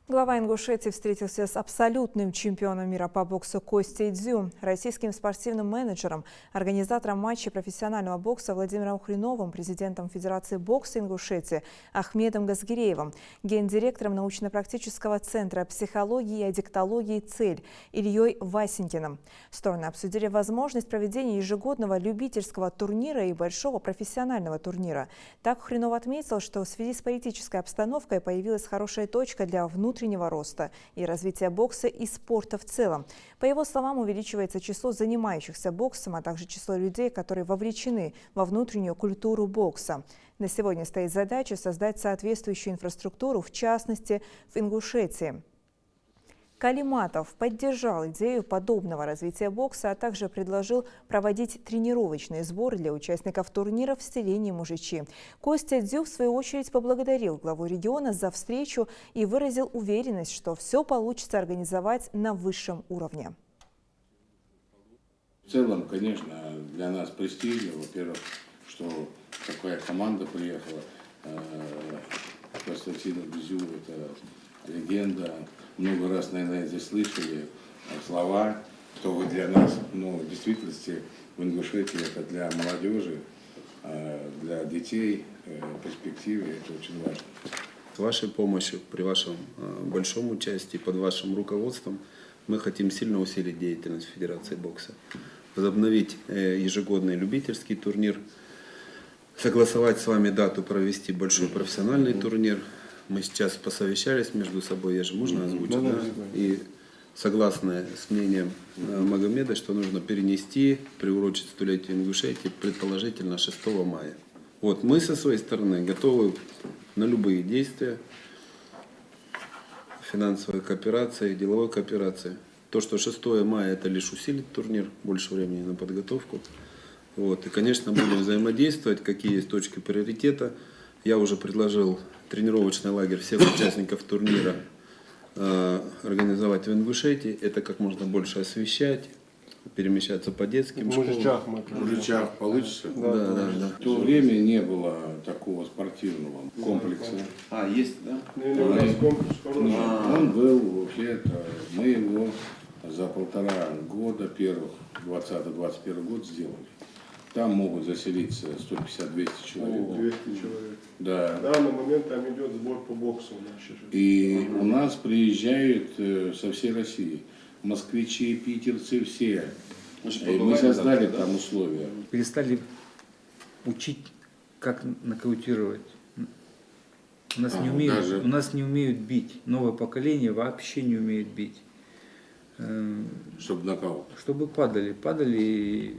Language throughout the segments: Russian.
Глава Ингушетии встретился с абсолютным чемпионом мира по боксу Костей Дзю, российским спортивным менеджером, организатором матча профессионального бокса Владимиром Хреновым, президентом Федерации бокса Ингушетии Ахмедом Газгиреевым, гендиректором научно-практического центра психологии и аддиктологии «Цель» Ильей Васенькиным. Стороны обсудили возможность проведения ежегодного любительского турнира и большого профессионального турнира. Так Хренов отметил, что в связи с политической обстановкой появилась хорошая точка для внутреннего роста и развития бокса и спорта в целом. По его словам, увеличивается число занимающихся боксом, а также число людей, которые вовлечены во внутреннюю культуру бокса. На сегодня стоит задача создать соответствующую инфраструктуру, в частности, в Ингушетии. Калиматов поддержал идею подобного развития бокса, а также предложил проводить тренировочные сборы для участников турниров в селении Мужичи. Костя Дзю, в свою очередь, поблагодарил главу региона за встречу и выразил уверенность, что все получится организовать на высшем уровне. В целом, конечно, для нас престижно, во-первых, что такая команда приехала. Константин Дзю – это легенда. Много раз, наверное, здесь слышали слова, что вы для нас, но в действительности в Ингушетии это для молодежи, для детей, в перспективе это очень важно. С вашей помощью, при вашем большом участии, под вашим руководством, мы хотим сильно усилить деятельность Федерации бокса, возобновить ежегодный любительский турнир, согласовать с вами дату провести большой профессиональный турнир. Мы сейчас посовещались между собой, я же можно озвучить, да? И согласно с мнением Магомеда, что нужно перенести, приурочить столетие Ингушетии, предположительно 6 мая. Вот, мы со своей стороны готовы на любые действия, финансовой кооперации, деловой кооперации. То, что 6 мая это лишь усилит турнир, больше времени на подготовку. Вот, и, конечно, будем взаимодействовать, какие есть точки приоритета. Я уже предложил тренировочный лагерь всех участников турнира организовать в Ингушетии. Это как можно больше освещать, перемещаться по детским школам. В Мужичах получится? Да. В то время не было такого спортивного комплекса. Есть, да? Он был вообще-то, мы его за 1,5 года, первых 20-21 год сделали. Там могут заселиться 150-200 человек. 200 человек. Да. В данный момент там идет сбор по боксу. И у нас приезжают со всей России. Москвичи, питерцы, все. И мы создали там условия. Перестали учить, как нокаутировать. У нас не умеют бить. Новое поколение вообще не умеет бить. Чтобы нокаут. Чтобы падали.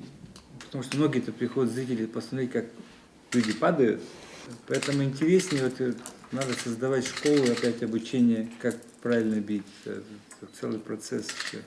Потому что многие-то приходят зрители посмотреть, как люди падают. Поэтому интереснее, надо создавать школу, опять обучение, как правильно бить. Это целый процесс еще.